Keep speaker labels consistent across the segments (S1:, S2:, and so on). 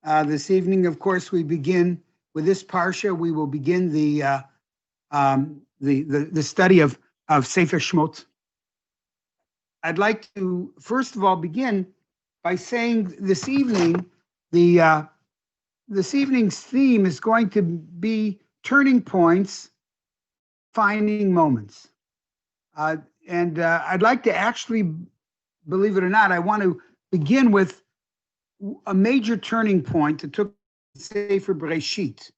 S1: This evening, of course, we begin with this parsha. We will begin the study of Sefer Shemot. I'd like to first of all begin by saying this evening, this evening's theme is going to be turning points, defining moments, and I'd like to actually, believe it or not, I want to begin with a major turning point that took Sefer Bereshit.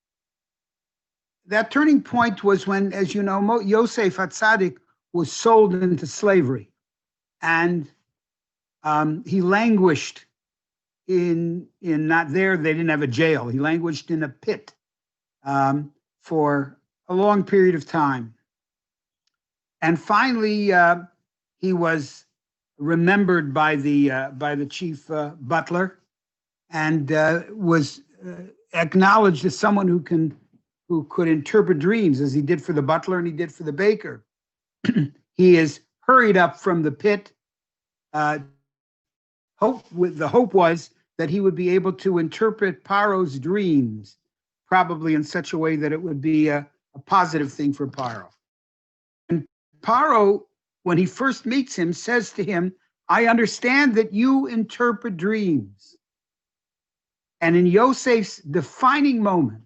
S1: That turning point was when, as you know, Yosef HaTzadik was sold into slavery, and he languished in not there. They didn't have a jail. He languished in a pit for a long period of time, and finally he was remembered by the chief butler, and was acknowledged as someone who could interpret dreams, as he did for the butler and he did for the baker. He is hurried up from the pit. The hope was that he would be able to interpret Paro's dreams, probably in such a way that it would be a positive thing for Paro. And Paro, when he first meets him, says to him, "I understand that you interpret dreams." And in Yosef's defining moment,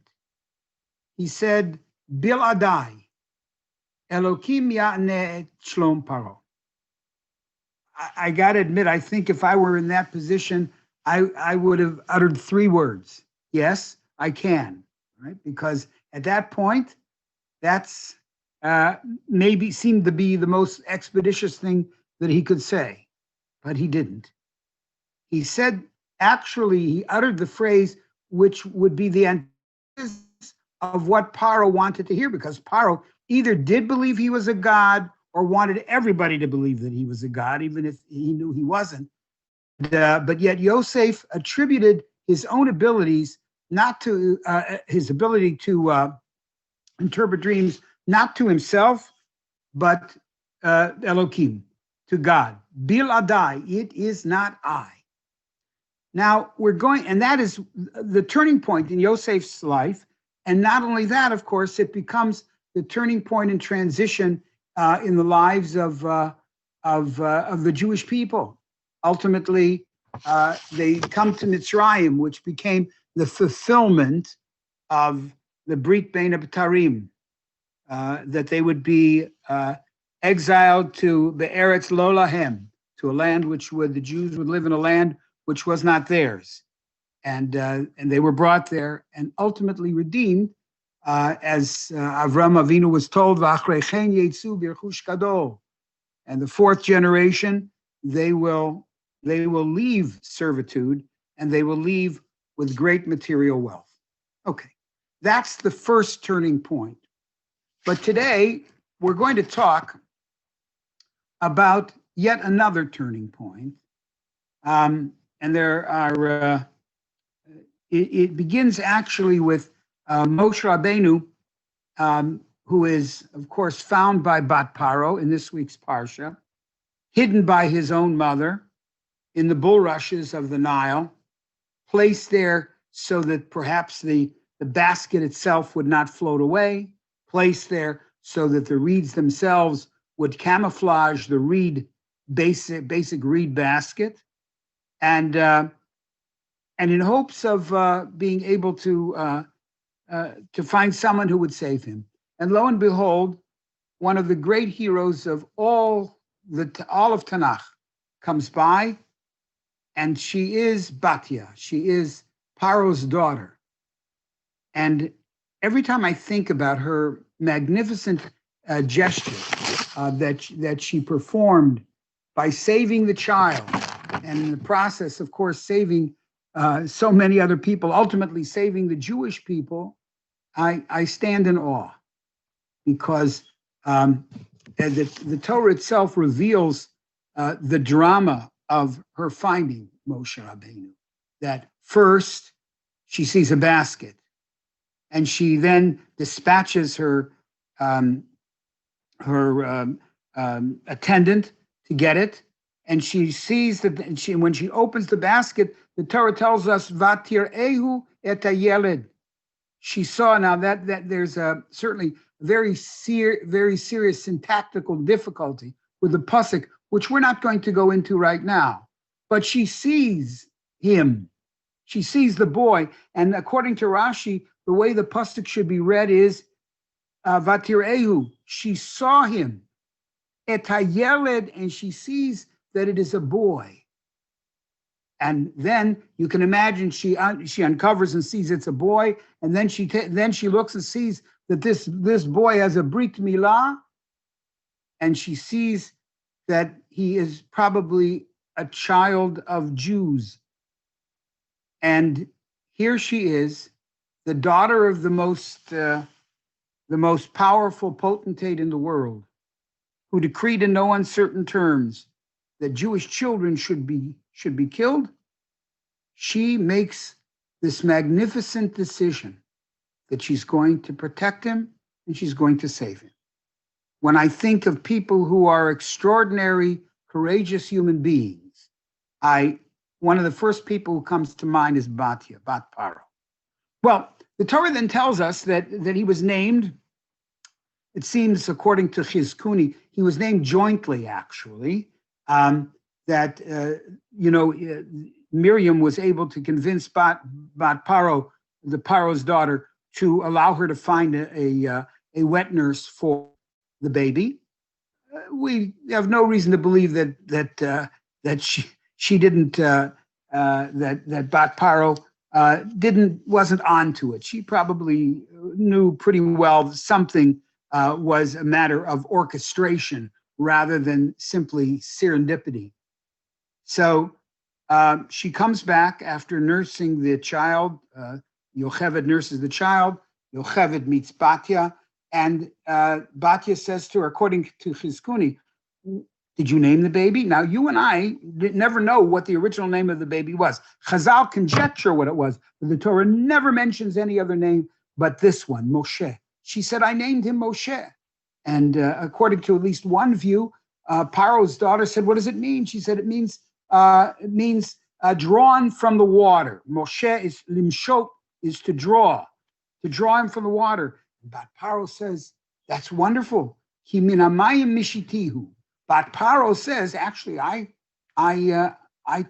S1: he said, "Bil Adai, Elokim Ya'neh Shlom Paro." I got to admit, I think if I were in that position, I would have uttered three words: "Yes, I can," right? Because at that point, that's maybe seemed to be the most expeditious thing that he could say, but he didn't. He said, actually, he uttered the phrase which would be the antithesis of what Paro wanted to hear, because Paro either did believe he was a god or wanted everybody to believe that he was a god, even if he knew he wasn't. But yet Yosef attributed his own abilities, not to his ability to interpret dreams, not to himself, but Elohim, to God. Bil Adai, it is not I. Now we're going, and that is the turning point in Yosef's life. And not only that, of course, it becomes the turning point in transition in the lives of the Jewish people. Ultimately, they come to Mitzrayim, which became the fulfillment of the Brit Bein HaBetarim, that they would be exiled to the Eretz Lo Lahem, to a land the Jews would live in a land which was not theirs, and they were brought there and ultimately redeemed, as Avram Avinu was told, "V'achreichen yetzu b'rechush gadol," and the fourth generation they will leave servitude and they will leave with great material wealth. Okay, that's the first turning point. But today we're going to talk about yet another turning point. And there are, it begins actually with Moshe Rabbeinu, who is, of course, found by Bat Paro in this week's Parsha, hidden by his own mother in the bulrushes of the Nile, placed there so that perhaps the basket itself would not float away, placed there so that the reeds themselves would camouflage the basic reed basket, and in hopes of being able to find someone who would save him. And lo and behold, one of the great heroes of all of Tanakh comes by, and she is Batya. She is Paro's daughter. And every time I think about her magnificent gesture that she performed by saving the child, and in the process, of course, saving so many other people, ultimately saving the Jewish people, I stand in awe, because the Torah itself reveals the drama of her finding Moshe Rabbeinu. That first she sees a basket, and she then dispatches her attendant to get it, and she sees that, when she opens the basket, the Torah tells us, Vatir Ehu et hayeled. She saw. Now that there's a certainly very serious syntactical difficulty with the pasuk, which we're not going to go into right now. But she sees him. She sees the boy, and according to Rashi, the way the pasuk should be read is Vatir Ehu. She saw him. Et hayeled, and she sees that it is a boy. And then you can imagine she uncovers and sees it's a boy, and then she looks and sees that this boy has a brit milah, and she sees that he is probably a child of Jews. And here she is, the daughter of the most powerful potentate in the world, who decreed in no uncertain terms that Jewish children should be killed. She makes this magnificent decision that she's going to protect him and she's going to save him. When I think of people who are extraordinary, courageous human beings, one of the first people who comes to mind is Bat Paro. Well, the Torah then tells us that he was named, it seems, according to Chizkuni, he was named jointly, actually, Miriam was able to convince Bat Paro, the Paro's daughter, to allow her to find a wet nurse for the baby. We have no reason to believe that she didn't, that Bat Paro wasn't onto it. She probably knew pretty well that something was a matter of orchestration rather than simply serendipity. So she comes back after nursing the child. Yocheved nurses the child. Yocheved meets Batya, and Batya says to her, according to Chizkuni, did you name the baby? Now, you and I never know what the original name of the baby was. Chazal conjecture what it was, but the Torah never mentions any other name but this one, Moshe. She said, I named him Moshe. And according to at least one view, Paro's daughter said, what does it mean? She said, it means drawn from the water. Moshe is limshot, is to draw him from the water. But Paro says, that's wonderful. Ki min hamayim mishitihu. But Paro says, actually, I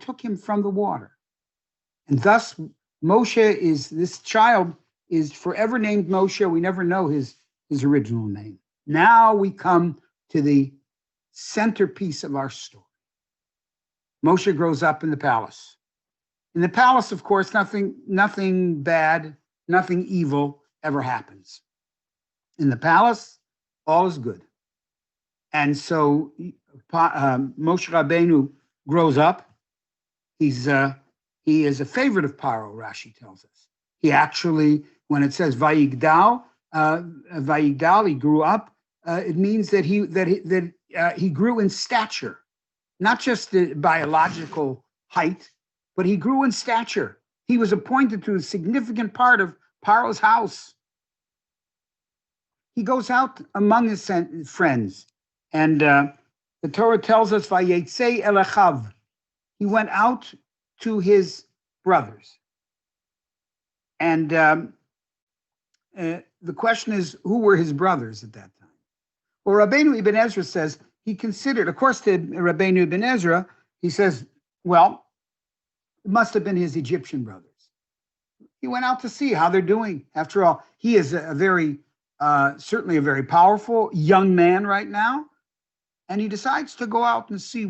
S1: took him from the water. And thus, this child is forever named Moshe. We never know his original name. Now we come to the centerpiece of our story. Moshe grows up in the palace. In the palace, of course, nothing bad, nothing evil ever happens. In the palace, all is good. And so Moshe Rabbeinu grows up. He is a favorite of Paro, Rashi tells us. He actually, when it says Vayigdal, he grew up. It means that he grew in stature, not just the biological height, but he grew in stature. He was appointed to a significant part of Paro's house. He goes out among his friends, and the Torah tells us, "Vayetzei el achav." He went out to his brothers, and the question is, who were his brothers at that time? Well, Rabbeinu Ibn Ezra says he considered, of course, to Rabbeinu Ibn Ezra, he says, well, it must have been his Egyptian brothers. He went out to see how they're doing. After all, he is certainly a very powerful young man right now, and he decides to go out and see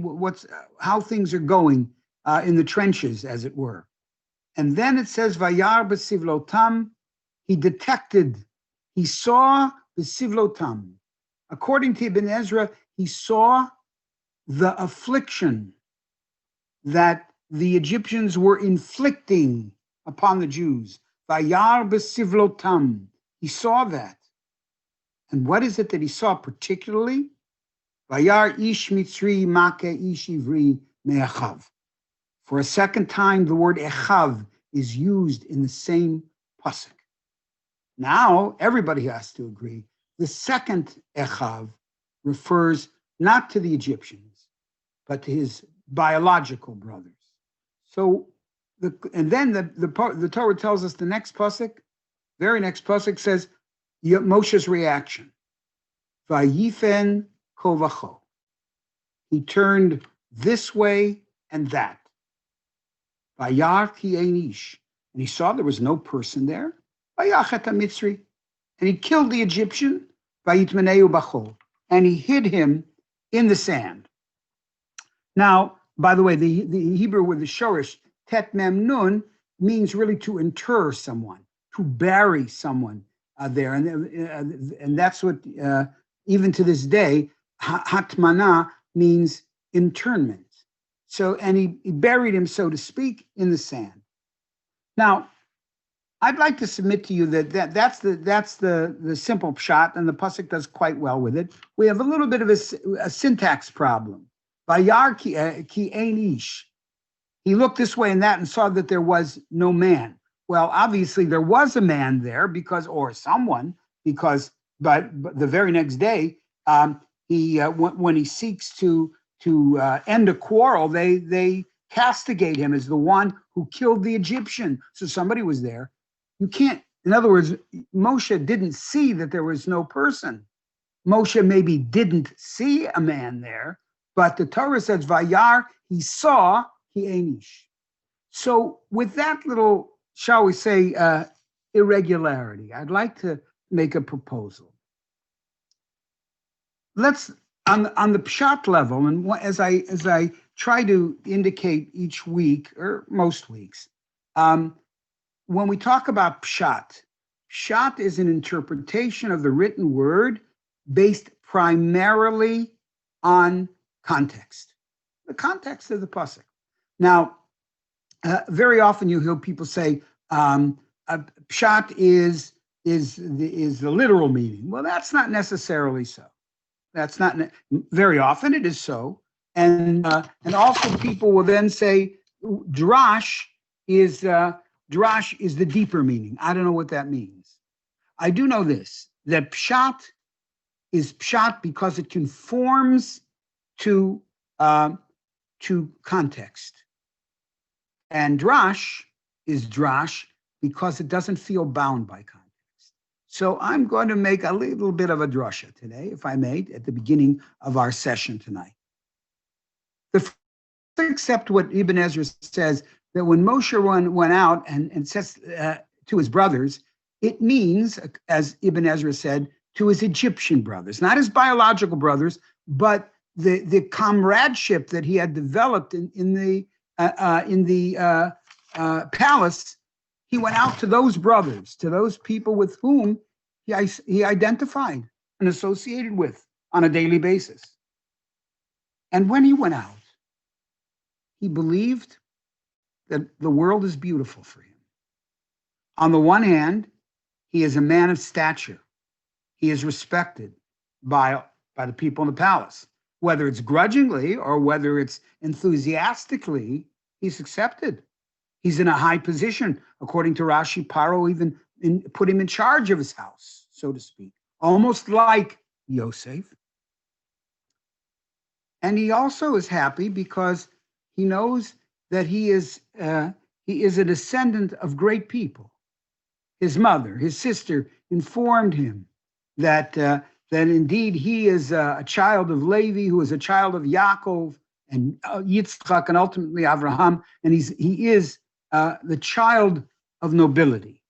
S1: how things are going in the trenches, as it were. And then it says, Vayar b'sivlotam, he saw b'sivlotam. According to Ibn Ezra, he saw the affliction that the Egyptians were inflicting upon the Jews. Vayar b'sivlotam. He saw that. And what is it that he saw particularly? Vayar ish mitzri make ish ivri me'achav. For a second time, the word echav is used in the same pasuk. Now, everybody has to agree. The second echav refers not to the Egyptians, but to his biological brothers. So, the Torah tells us the next pasuk, very next pasuk says, Moshe's reaction. Vayifen kovacho. He turned this way and that. Vayar ki einish. And he saw there was no person there. Vayachet HaMitzri. And he killed the Egyptian. Vayitmaneu bachol. And he hid him in the sand. Now, by the way, the Hebrew with the shorish, tet mem nun, means really to inter someone, to bury someone there. And that's what, even to this day, hatmana means internment. So, and he buried him, so to speak, in the sand. Now, I'd like to submit to you that's the simple pshat, and the pasuk does quite well with it. We have a little bit of a syntax problem. Vayar ki ein ish. He looked this way and that and saw that there was no man. Well, obviously there was a man there or someone, but the very next day, when he seeks to end a quarrel, they castigate him as the one who killed the Egyptian. So somebody was there. You can't, in other words, Moshe didn't see that there was no person. Moshe maybe didn't see a man there, but the Torah says, Vayar, he saw, he einish. So with that little, shall we say, irregularity, I'd like to make a proposal. Let's, on the pshat level, and as I try to indicate each week, or most weeks, when we talk about pshat is an interpretation of the written word based primarily on context, the context of the pasuk. Now, very often you hear people say pshat is the literal meaning. Well, that's not necessarily so. That's not very often it is so, and also people will then say drash is the deeper meaning. I don't know what that means. I do know this, that pshat is pshat because it conforms to context. And drash is drash because it doesn't feel bound by context. So I'm going to make a little bit of a drasha today, if I may, at the beginning of our session tonight. Except what Ibn Ezra says, that when Moshe went out and says to his brothers, it means, as Ibn Ezra said, to his Egyptian brothers, not his biological brothers, but the comradeship that he had developed in the palace. He went out to those brothers, to those people with whom he identified and associated with on a daily basis. And when he went out, he believed that the world is beautiful for him. On the one hand, he is a man of stature. He is respected by the people in the palace. Whether it's grudgingly or whether it's enthusiastically, he's accepted. He's in a high position. According to Rashi, Paro even put him in charge of his house, so to speak, almost like Yosef. And he also is happy because he knows that he is a descendant of great people. His mother, his sister, informed him that indeed he is a child of Levi, who is a child of Yaakov and Yitzchak, and ultimately Abraham, and he is the child of nobility.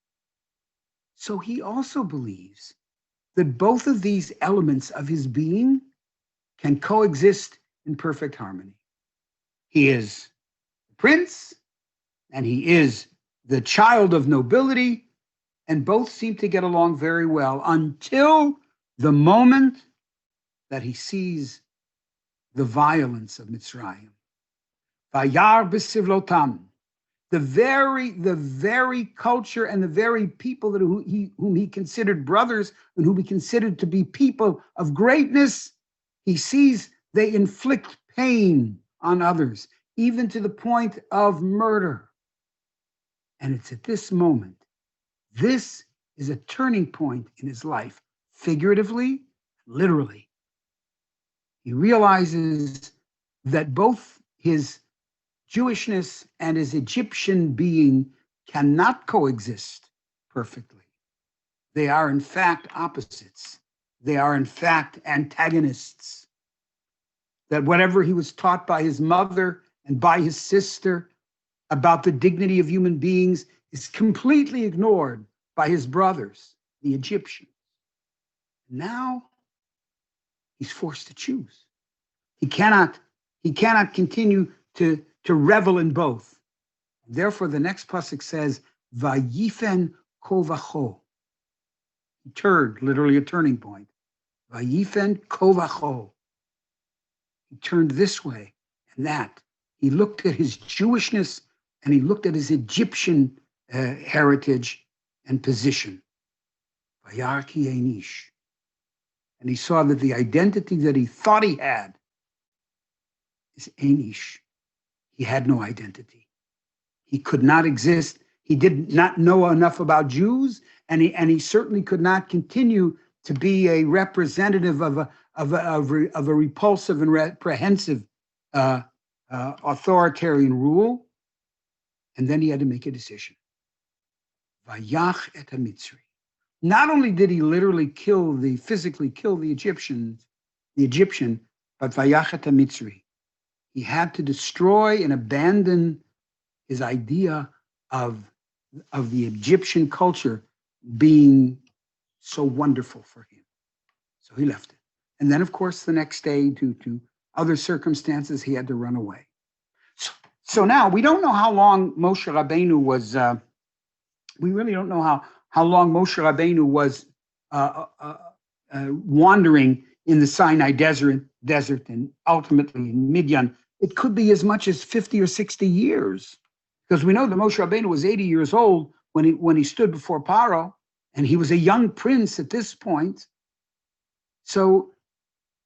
S1: So he also believes that both of these elements of his being can coexist in perfect harmony. He is the prince, and he is the child of nobility, and both seem to get along very well until the moment that he sees the violence of Mitzrayim. Vayar b'sivlotam. The very culture and the very people whom he considered brothers and whom he considered to be people of greatness, he sees they inflict pain on others, even to the point of murder. And it's at this moment, this is a turning point in his life, figuratively, literally. He realizes that both his Jewishness and his Egyptian being cannot coexist perfectly. They are, in fact, opposites. They are, in fact, antagonists. That whatever he was taught by his mother and by his sister about the dignity of human beings is completely ignored by his brothers, the Egyptians. Now he's forced to choose. He cannot continue to revel in both. Therefore, the next pasuk says, Vayifen kovacho. He turned, literally a turning point. Vayifen kovacho. He turned this way and that. He looked at his Jewishness and he looked at his Egyptian heritage and position. Vayar ki einish. And he saw that the identity that he thought he had is einish. He had no identity. He could not exist. He did not know enough about Jews, and he certainly could not continue to be a representative of a repulsive and reprehensive authoritarian rule. And then he had to make a decision. Vayach et ha-Mitzri. Not only did he literally physically kill the Egyptian, but Vayach et ha-Mitzri. He had to destroy and abandon his idea of the Egyptian culture being so wonderful for him. So he left it. And then, of course, the next day, due to other circumstances, he had to run away. So now we don't know how long Moshe Rabbeinu was, we really don't know how long Moshe Rabbeinu was wandering in the Sinai desert and ultimately in Midian. It could be as much as 50 or 60 years, because we know that Moshe Rabbeinu was 80 years old when he stood before Paro, and he was a young prince at this point. So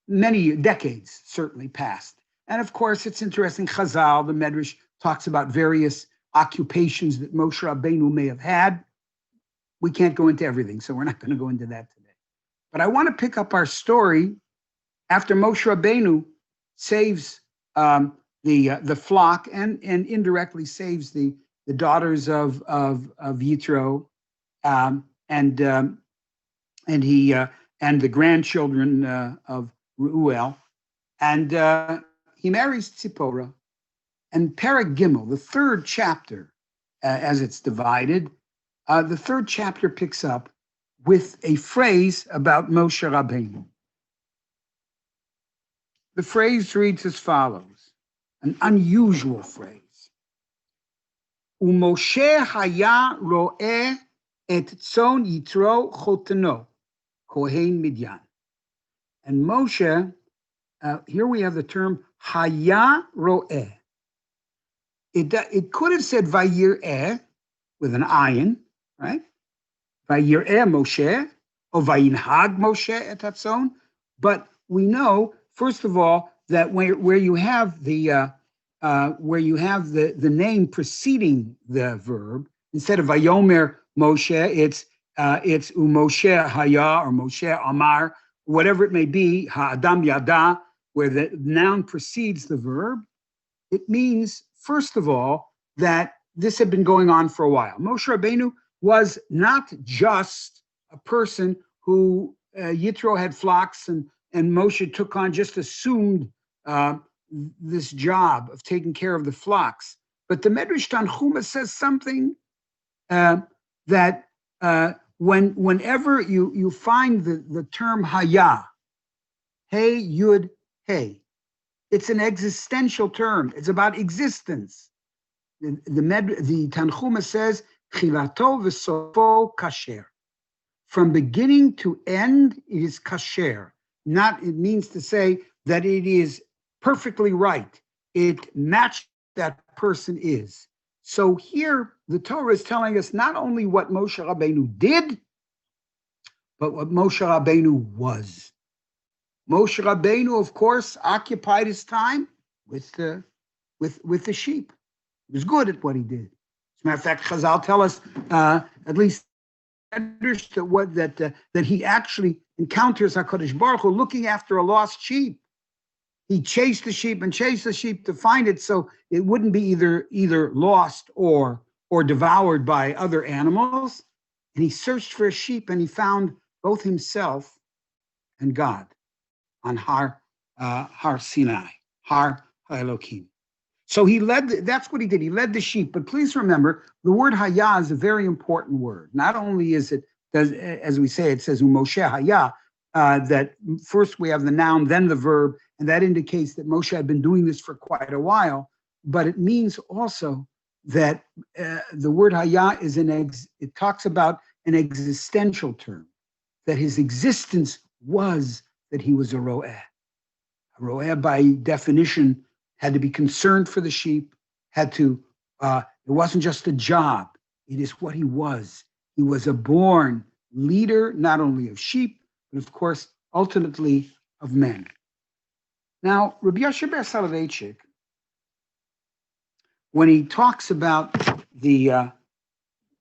S1: many decades certainly passed. And of course, it's interesting, Chazal, the Medrash, talks about various occupations that Moshe Rabbeinu may have had. We can't go into everything, so we're not going to go into that today. But I want to pick up our story after Moshe Rabbeinu saves the flock and indirectly saves the daughters of Yitro and the grandchildren of Reuel, and he marries Tzipporah. And Perek Gimel, the third chapter, as it's divided, the third chapter picks up with a phrase about Moshe Rabbeinu. The phrase reads as follows, an unusual phrase. Umoshe haya ro'eh et tzon Yitro choteno, Kohen Midyan. And Moshe, here we have the term haya ro'eh. It could have said vayir'eh with an ayin, right? Vayir'eh Moshe, or vayinhag Moshe et hatzon. But we know, first of all, that where you have the name preceding the verb, instead of vayomer Moshe, it's Moshe haya or Moshe amar, whatever it may be, ha'adam yada, where the noun precedes the verb. It means, first of all, that this had been going on for a while. Moshe Rabbeinu was not just a person who Yitro had flocks and Moshe took on, just assumed this job of taking care of the flocks. But the Medrash Tanchuma says something that whenever you find the term haya, hey, yud, hey, it's an existential term. It's about existence. The Tanchuma says, Chilato v'sofo kasher. From beginning to end, it is kasher. It means to say that it is perfectly right. It matched that person is. So here, the Torah is telling us not only what Moshe Rabbeinu did, but what Moshe Rabbeinu was. Moshe Rabbeinu, of course, occupied his time with the sheep. He was good at what he did. As a matter of fact, Chazal tell us, at least that he actually encounters HaKadosh Baruch Hu looking after a lost sheep. he chased the sheep and chased the sheep to find it so it wouldn't be either lost or devoured by other animals. And he searched for a sheep and he found both himself and God on Har Sinai, Har Elohim. So that's what he did. He led the sheep. But please remember, the word Haya is a very important word. Not only is it, as we say, it says Moshe Haya, that first we have the noun, then the verb, and that indicates that Moshe had been doing this for quite a while. But it means also that the word Haya it talks about an existential term, that his existence was that he was a ro'eh. A ro'eh, by definition, had to be concerned for the sheep, it wasn't just a job, it is what he was. He was a born leader, not only of sheep, but of course, ultimately of men. Now, Rabbi Yoshe ber Soloveitchik, when he talks about the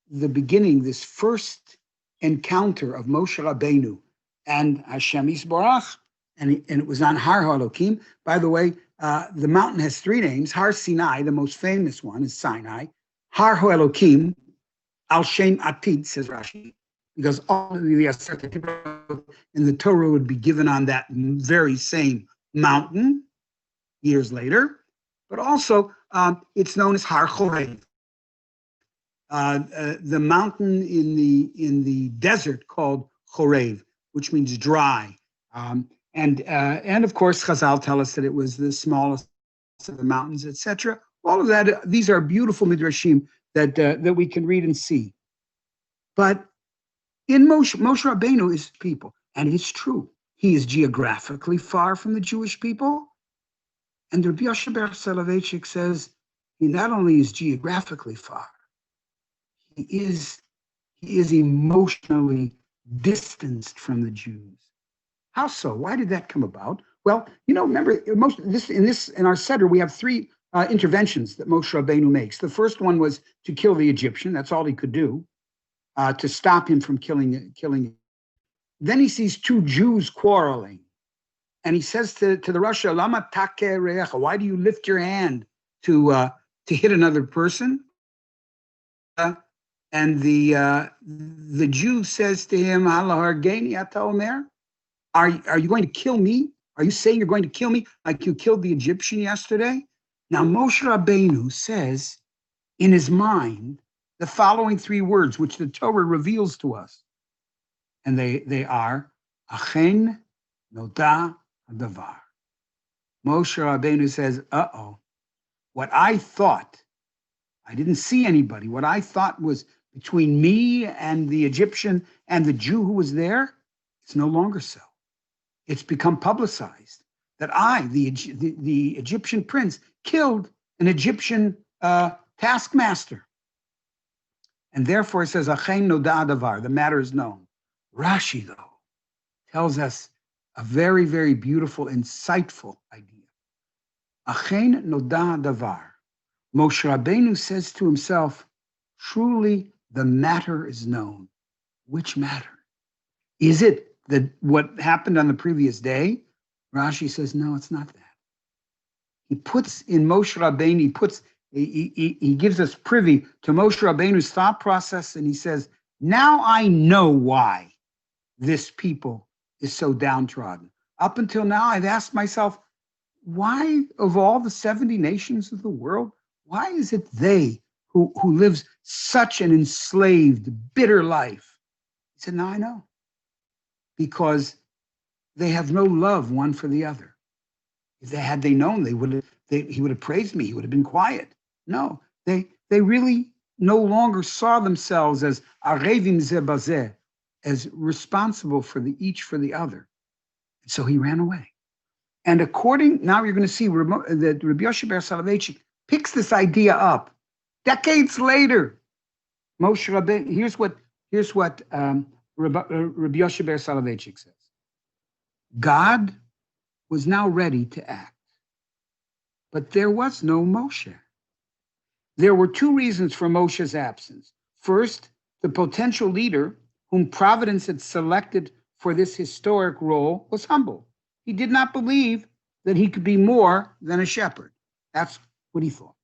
S1: beginning, this first encounter of Moshe Rabbeinu and Hashem Yisborach, and it was on Har Elohim. By the way, the mountain has three names. Har Sinai, the most famous one, is Sinai. Har Elohim, Al Shem Atid, says Rashi, because all of the Aseret in the Torah would be given on that very same mountain years later. But also, it's known as Har Chorev, the mountain in the desert called Chorev, which means dry. And of course, Chazal tell us that it was the smallest of the mountains, etc. All of that, these are beautiful midrashim that we can read and see. But in Moshe Rabbeinu is people, and it's true. He is geographically far from the Jewish people. And Rabbi Yoshe ber Soloveitchik says he not only is geographically far, he is emotionally distanced from the Jews. How so? Why did that come about? Well, remember, in our Seder, we have three interventions that Moshe Rabbeinu makes. The first one was to kill the Egyptian. That's all he could do, to stop him from killing. Then he sees two Jews quarreling. And he says to the Rasha, Lama take re'echa, why do you lift your hand to hit another person? And the Jew says to him, Allah hargeni ata omer, are you going to kill me? Are you saying you're going to kill me like you killed the Egyptian yesterday? Now Moshe Rabbeinu says in his mind the following three words, which the Torah reveals to us. And they are, Achen noda hadavar. Moshe Rabbeinu says, what I thought, I didn't see anybody. What I thought was between me and the Egyptian and the Jew who was there, it's no longer so. It's become publicized that I, the Egyptian prince, killed an Egyptian taskmaster. And therefore it says, Achen noda hadavar, the matter is known. Rashi, though, tells us a very, very beautiful, insightful idea. Achen noda hadavar. Moshe Rabbeinu says to himself, truly the matter is known. Which matter? Is it that what happened on the previous day? Rashi says, no, it's not that. He puts in Moshe Rabbeinu, he gives us privy to Moshe Rabbeinu's thought process, and he says, now I know why this people is so downtrodden. Up until now, I've asked myself, why of all the 70 nations of the world, why is it they who lives such an enslaved, bitter life? He said, now I know. Because they have no love one for the other. If had they known, he would have praised me. He would have been quiet. No, they really no longer saw themselves as arevim ze bazeh, as responsible for each for the other. And so he ran away. And now you're going to see that Rabbi Yoshe ber Soloveitchik picks this idea up decades later. Moshe Rabbeinu, here's what Rabbi Yoshe ber Soloveitchik says. God was now ready to act, but there was no Moshe. There were two reasons for Moshe's absence. First, the potential leader whom Providence had selected for this historic role was humble. He did not believe that he could be more than a shepherd. That's what he thought.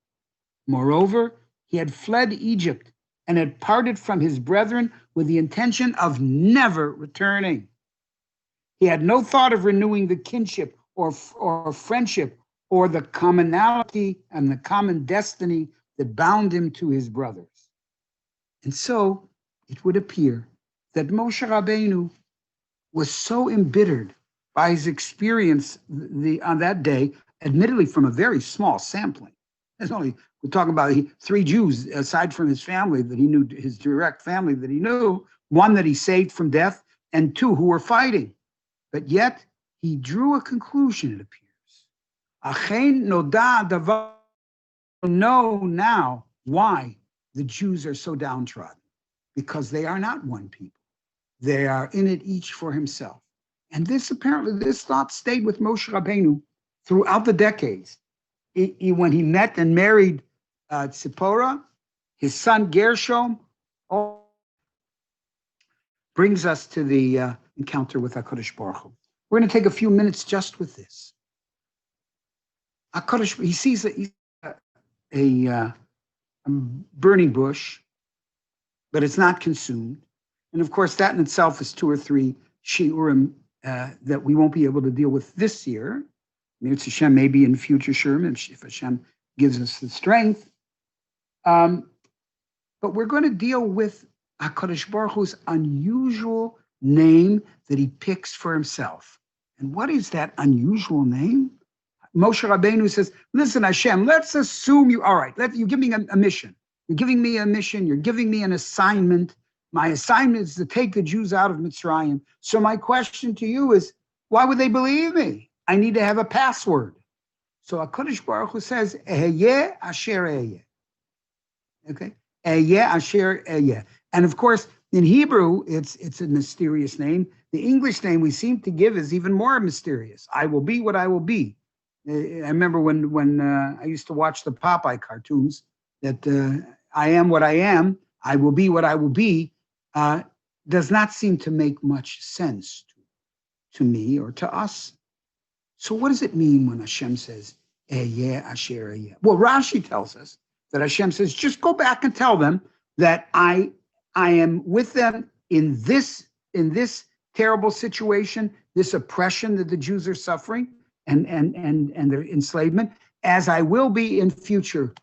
S1: Moreover, he had fled Egypt and had parted from his brethren with the intention of never returning. He had no thought of renewing the kinship or friendship or the commonality and the common destiny that bound him to his brothers. And so it would appear that Moshe Rabbeinu was so embittered by his experience on that day, admittedly from a very small sampling. We're talking about 3 Jews, aside from his family that he knew, his direct family that he knew, 1 that he saved from death, and 2 who were fighting. But yet he drew a conclusion, it appears. Achen noda davar, know now why the Jews are so downtrodden. Because they are not one people. They are in it each for himself. And this thought stayed with Moshe Rabbeinu throughout the decades. When he met and married Tzipporah, his son Gershom, brings us to the encounter with HaKadosh Baruch Hu. We're going to take a few minutes just with this. HaKadosh, he sees a burning bush, but it's not consumed. And of course, that in itself is 2 or 3 shiurim that we won't be able to deal with this year. Mirz Hashem, maybe in future shiurim, if Hashem gives us the strength. But we're going to deal with HaKadosh Baruch Hu's unusual name that he picks for himself. And what is that unusual name? Moshe Rabbeinu says, listen, Hashem, let's assume you give me a mission. You're giving me a mission. You're giving me an assignment. My assignment is to take the Jews out of Mitzrayim. So my question to you is, why would they believe me? I need to have a password. So HaKadosh Baruch Hu says, Eheyeh asher eheyeh. Okay? Eheyeh asher eheyeh. And of course, in Hebrew, it's a mysterious name. The English name we seem to give is even more mysterious. I will be what I will be. I remember when I used to watch the Popeye cartoons, that I am what I am, I will be what I will be, does not seem to make much sense to me or to us. So what does it mean when Hashem says, Eheyeh asher eheyeh? Well, Rashi tells us that Hashem says, just go back and tell them that I am with them in this terrible situation, this oppression that the Jews are suffering, and their enslavement, as I will be in future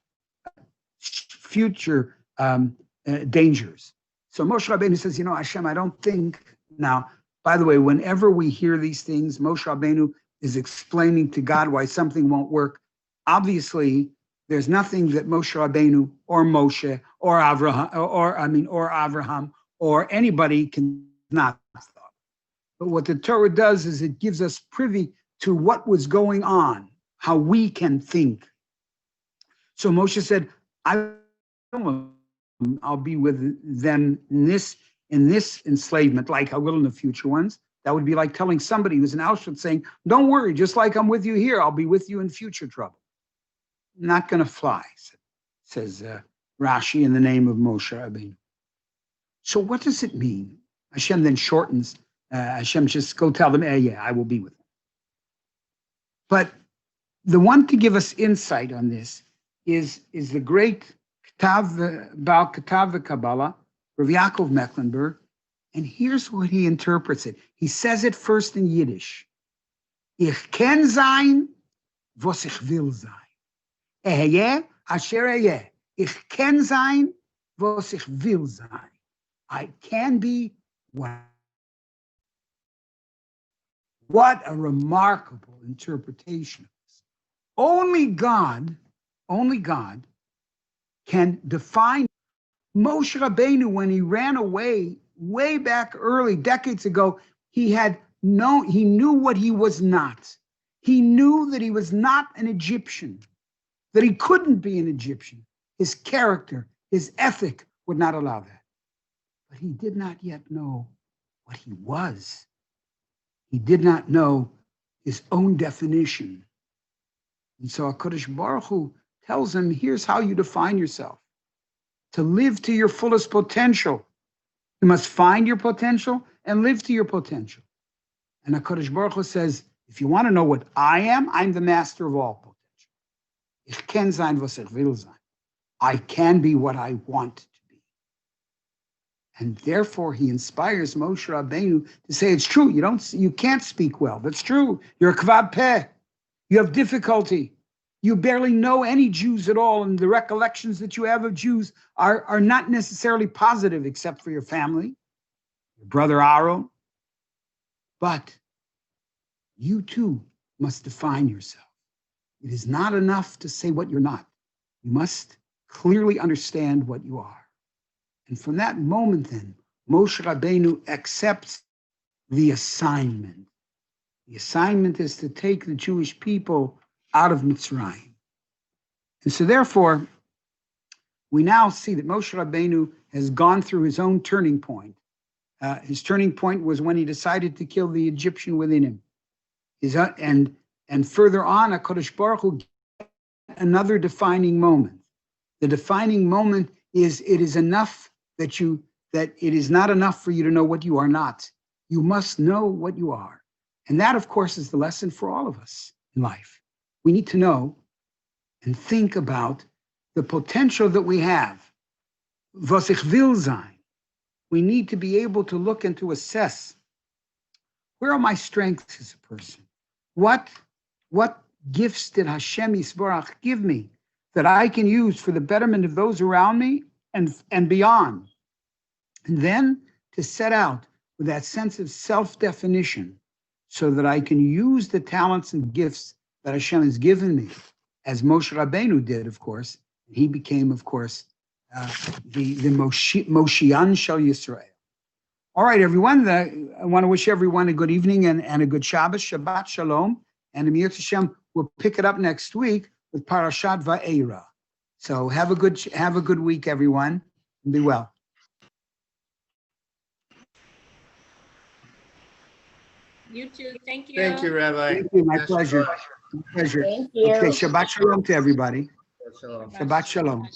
S1: dangers. So Moshe Rabbeinu says, Hashem, I don't think. Now, by the way, whenever we hear these things, Moshe Rabbeinu is explaining to God why something won't work. Obviously, there's nothing that Moshe Rabbeinu or Moshe or Avraham or anybody can not stop. But what the Torah does is it gives us privy to what was going on, how we can think. So Moshe said, I'll be with them in this enslavement, like I will in the future ones. That would be like telling somebody who's in Auschwitz saying, don't worry, just like I'm with you here, I'll be with you in future trouble. Not going to fly, says Rashi in the name of Moshe Rabbeinu. So what does it mean? Hashem then shortens, Hashem just go tell them, yeah, I will be with them. But the one to give us insight on this is the great Baal Katav Kabbalah, Rav Yaakov Mecklenburg, and here's what he interprets it. He says it first in Yiddish. Ich ken sein, was ich will sein. Eheyeh asher eheyeh. Ich ken sein, was ich will sein. I can be what. What a remarkable interpretation of this. Only God can define. Moshe Rabbeinu, when he ran away way back early, decades ago, he knew what he was not. He knew that he was not an Egyptian, that he couldn't be an Egyptian. His character, his ethic would not allow that. But he did not yet know what he was. He did not know his own definition. And so HaKadosh Baruch Hu tells him, here's how you define yourself. To live to your fullest potential, you must find your potential and live to your potential. And HaKadosh Baruch Hu says, If you want to know what I am, I'm the master of all potential. Ich kann sein, was ich will sein. I can be what I want to be. And therefore, he inspires Moshe Rabbeinu to say, it's true, you can't speak well. That's true. You're a kvad peh. You have difficulty. You barely know any Jews at all, and the recollections that you have of Jews are not necessarily positive, except for your family, your brother Aaron. But you too must define yourself. It is not enough to say what you're not. You must clearly understand what you are. And from that moment then, Moshe Rabbeinu accepts the assignment. The assignment is to take the Jewish people out of Mitzrayim. And so therefore, we now see that Moshe Rabbeinu has gone through his own turning point. His turning point was when he decided to kill the Egyptian within him. And further on, HaKadosh Baruch Hu gave another defining moment. The defining moment is it is enough that it is not enough for you to know what you are not. You must know what you are. And that, of course, is the lesson for all of us in life. We need to know and think about the potential that we have. Was ich will sein. We need to be able to look and to assess, where are my strengths as a person? What gifts did Hashem Yisborach give me that I can use for the betterment of those around me and beyond? And then to set out with that sense of self-definition so that I can use the talents and gifts that Hashem has given me, as Moshe Rabbeinu did, of course. He became, of course, the Moshiach Shel Yisrael. All right, everyone. I want to wish everyone a good evening and a good Shabbos, Shabbat Shalom. And Amir Hashem will pick it up next week with Parashat Va'era. So have a good week, everyone, and be well.
S2: You too. Thank you.
S3: Thank you, Rabbi.
S1: Thank you. My pleasure. My pleasure.
S4: Thank you.
S1: Okay, Shabbat Shalom to everybody.
S3: Shalom.
S1: Shabbat Shalom.